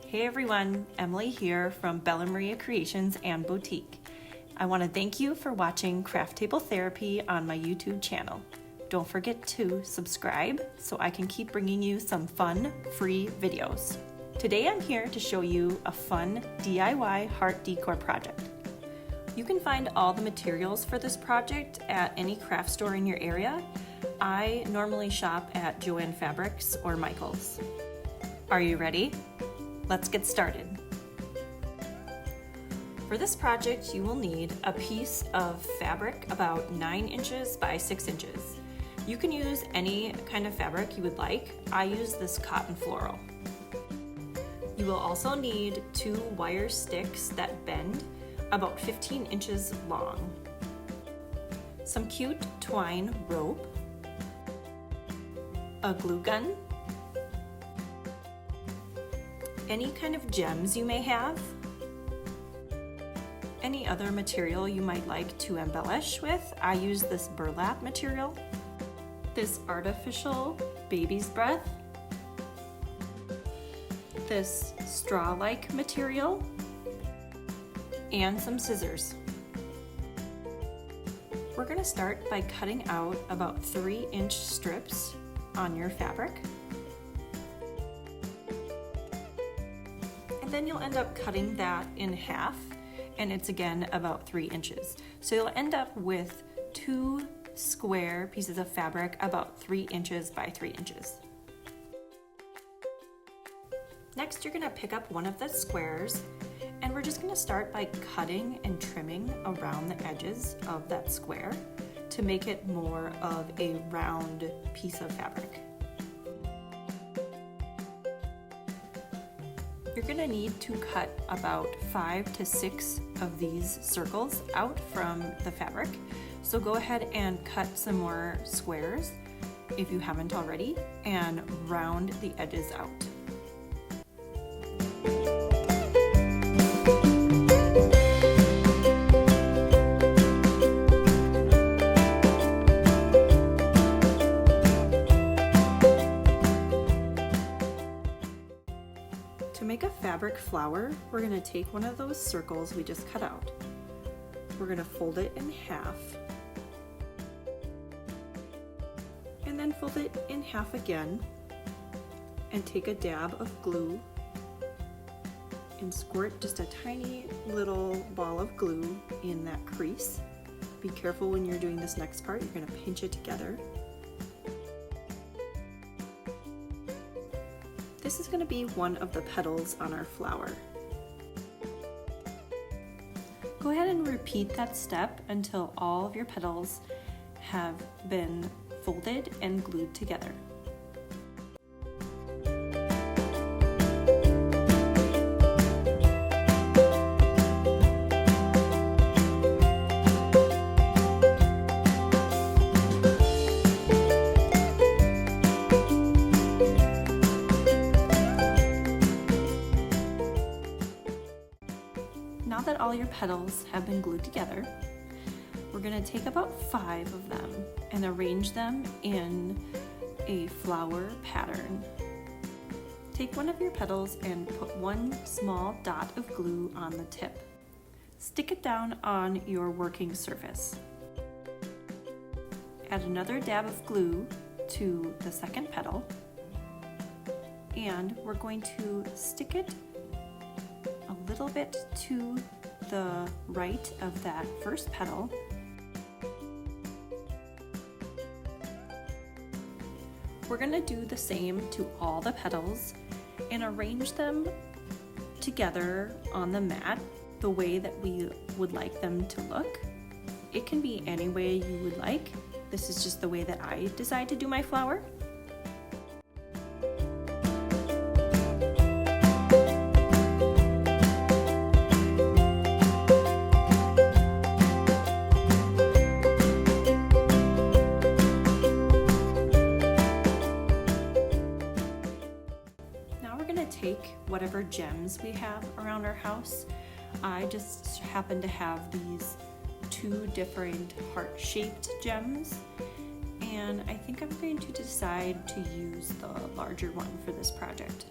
Hey everyone, Emily here from Bella Maria Creations and Boutique. I want to thank you for watching Craft Table Therapy on my YouTube channel. Don't forget to subscribe so I can keep bringing you some fun, free videos. Today I'm here to show you a fun DIY heart decor project. You can find all the materials for this project at any craft store in your area. I normally shop at Joann Fabrics or Michaels. Are you ready? Let's get started. For this project, you will need a piece of fabric about 9 inches by 6 inches. You can use any kind of fabric you would like. I use this cotton floral. You will also need 2 wire sticks that bend about 15 inches long, some cute twine rope, a glue gun, any kind of gems you may have, any other material you might like to embellish with. I use this burlap material, this artificial baby's breath, this straw-like material, and some scissors. We're going to start by cutting out about 3-inch strips on your fabric. And then you'll end up cutting that in half, and it's again about 3 inches. So you'll end up with 2 square pieces of fabric about 3 inches by 3 inches. Next, you're gonna pick up one of the squares, and we're just gonna start by cutting and trimming around the edges of that square to make it more of a round piece of fabric. You're gonna need to cut about 5 to 6 of these circles out from the fabric. So go ahead and cut some more squares if you haven't already, and round the edges out. To make a fabric flower, we're going to take one of those circles we just cut out. We're going to fold it in half, and then fold it in half again, and take a dab of glue and squirt just a tiny little ball of glue in that crease. Be careful when you're doing this next part, you're going to pinch it together. This is going to be one of the petals on our flower. Go ahead and repeat that step until all of your petals have been folded and glued together. Now that all your petals have been glued together, we're going to take about 5 of them and arrange them in a flower pattern. Take one of your petals and put one small dot of glue on the tip. Stick it down on your working surface. Add another dab of glue to the second petal, and we're going to stick it a little bit to the right of that first petal. We're going to do the same to all the petals and arrange them together on the mat the way that we would like them to look. It can be any way you would like. This is just the way that I decide to do my flower. Take whatever gems we have around our house. I just happen to have these 2 different heart-shaped gems, and I think I'm going to decide to use the larger one for this project.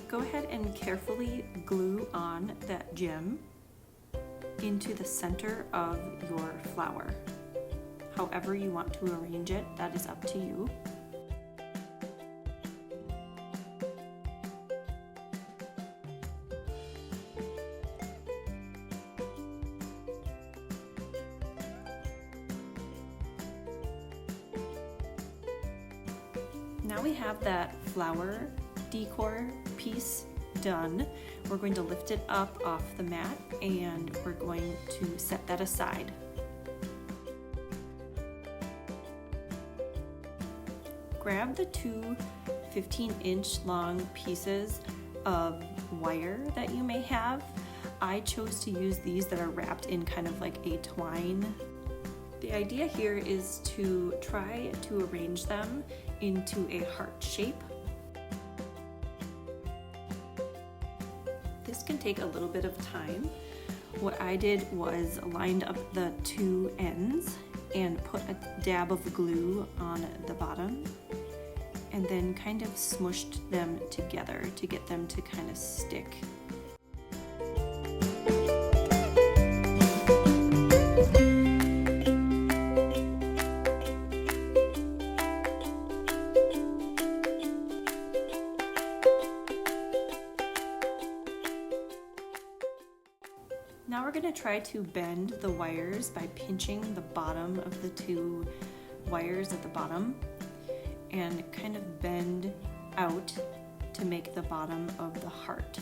Go ahead and carefully glue on that gem into the center of your flower. However you want to arrange it, that is up to you. Now we have that flower decor piece done. We're going to lift it up off the mat and we're going to set that aside. Grab the two 15-inch long pieces of wire that you may have. I chose to use these that are wrapped in kind of like a twine. The idea here is to try to arrange them into a heart shape. This can take a little bit of time. What I did was lined up the two ends and put a dab of glue on the bottom and then kind of smushed them together to get them to kind of stick. Now we're going to try to bend the wires by pinching the bottom of the two wires at the bottom and kind of bend out to make the bottom of the heart.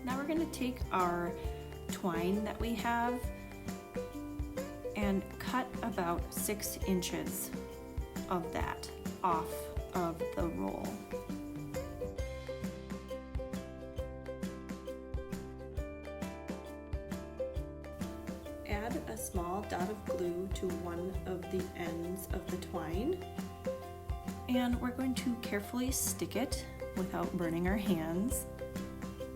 Now we're going to take our twine that we have and cut about 6 inches of that off of the roll. Add a small dot of glue to one of the ends of the twine, and we're going to carefully stick it without burning our hands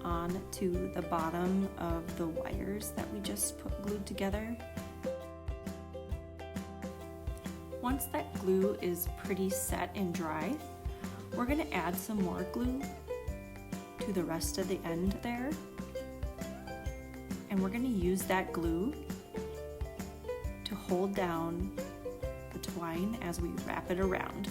onto the bottom of the wires that we just glued together. Once that glue is pretty set and dry, we're going to add some more glue to the rest of the end there. And we're going to use that glue to hold down the twine as we wrap it around.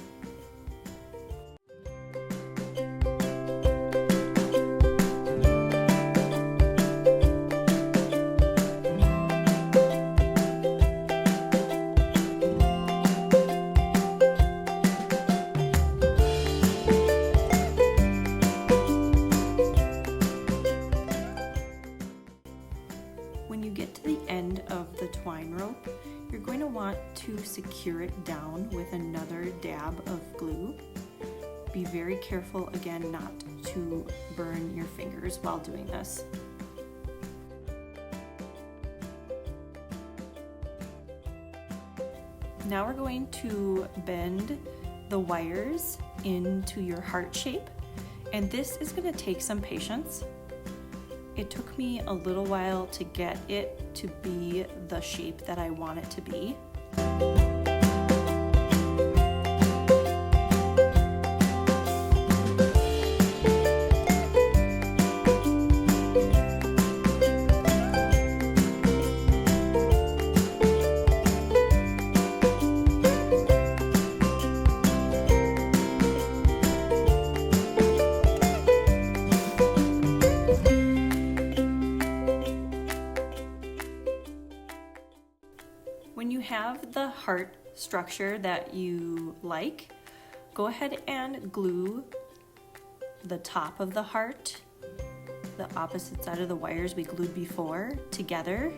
When you get to the end of the twine rope, you're going to want to secure it down with another dab of glue. Be very careful again not to burn your fingers while doing this. Now we're going to bend the wires into your heart shape, and this is going to take some patience. It took me a little while to get it to be the shape that I want it to be. When you have the heart structure that you like, go ahead and glue the top of the heart, the opposite side of the wires we glued before, together.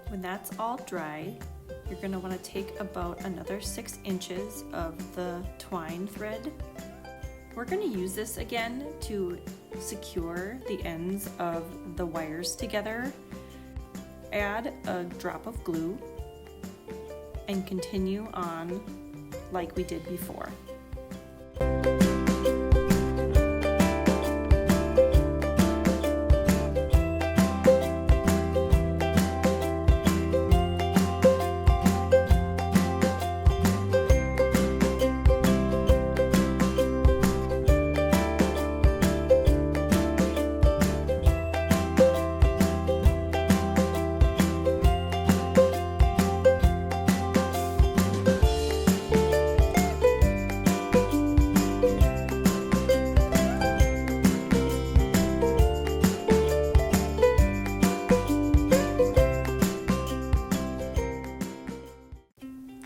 When that's all dry, you're going to want to take about another 6 inches of the twine thread. We're going to use this again to secure the ends of the wires together. Add a drop of glue and continue on like we did before.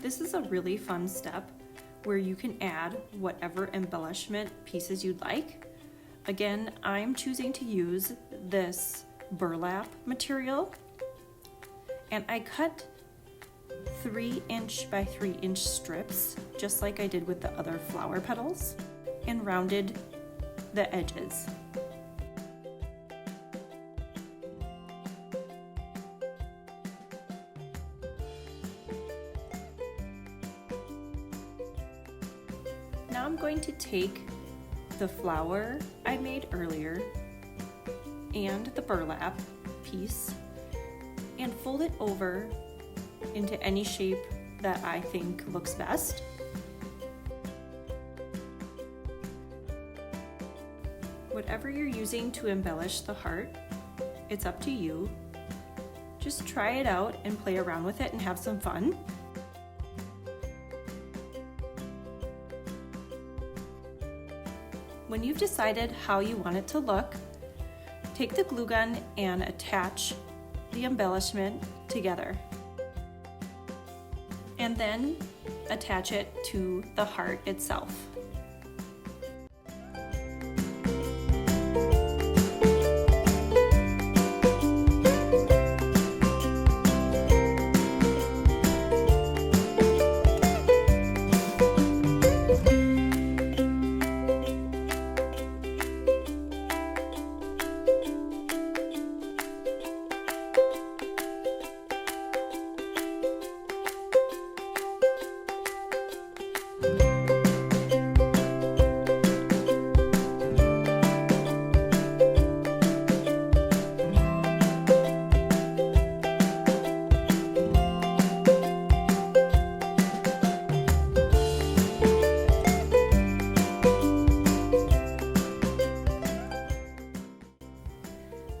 This is a really fun step where you can add whatever embellishment pieces you'd like. Again, I'm choosing to use this burlap material, and I cut 3" by 3" strips, just like I did with the other flower petals, and rounded the edges. Now I'm going to take the flower I made earlier and the burlap piece and fold it over into any shape that I think looks best. Whatever you're using to embellish the heart, it's up to you. Just try it out and play around with it and have some fun. When you've decided how you want it to look, take the glue gun and attach the embellishment together. And then attach it to the heart itself.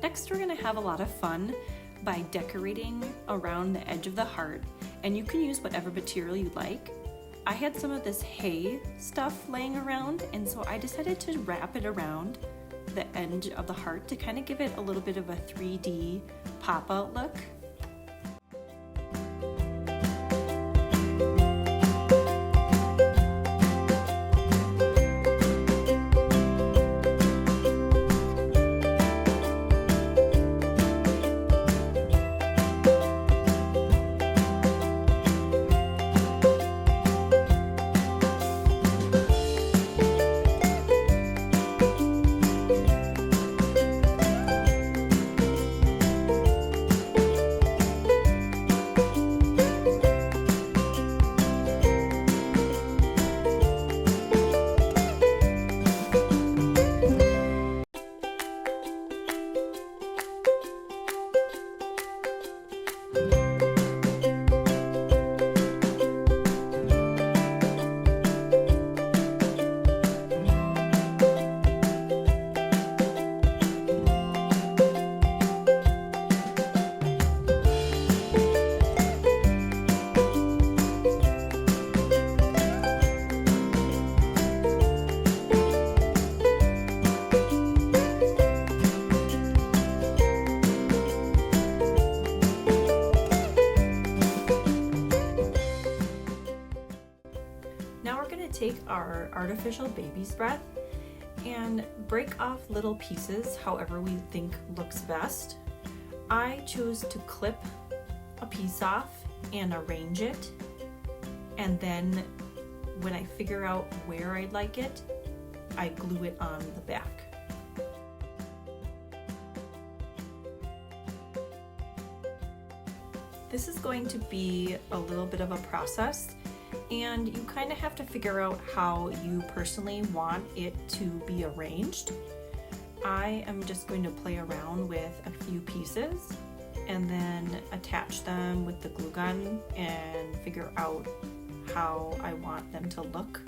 Next, we're going to have a lot of fun by decorating around the edge of the heart, and you can use whatever material you like. I had some of this hay stuff laying around, and so I decided to wrap it around the edge of the heart to kind of give it a little bit of a 3D pop-out look. Take our artificial baby's breath and break off little pieces however we think looks best. I chose to clip a piece off and arrange it, and then when I figure out where I'd like it, I glue it on the back. This is going to be a little bit of a process, and you kind of have to figure out how you personally want it to be arranged. I am just going to play around with a few pieces and then attach them with the glue gun and figure out how I want them to look.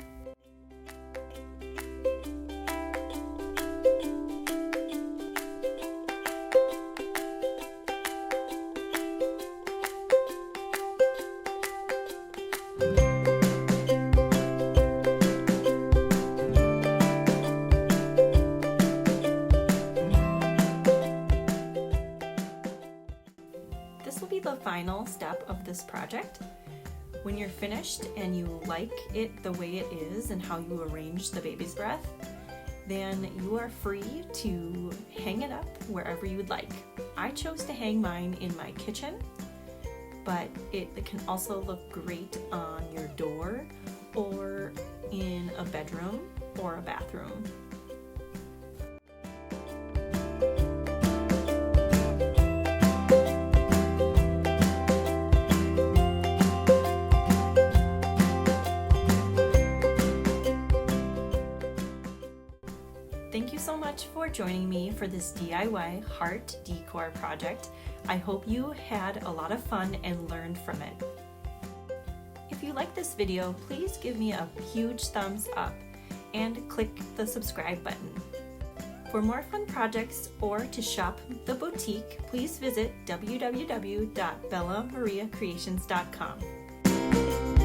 This will be the final step of this project. When you're finished and you like it the way it is and how you arrange the baby's breath, then you are free to hang it up wherever you would like. I chose to hang mine in my kitchen, but it can also look great on your door or in a bedroom or a bathroom. Thank you so much for joining me for this DIY heart decor project. I hope you had a lot of fun and learned from it. If you like this video, please give me a huge thumbs up and click the subscribe button. For more fun projects or to shop the boutique, please visit www.bellamariacreations.com.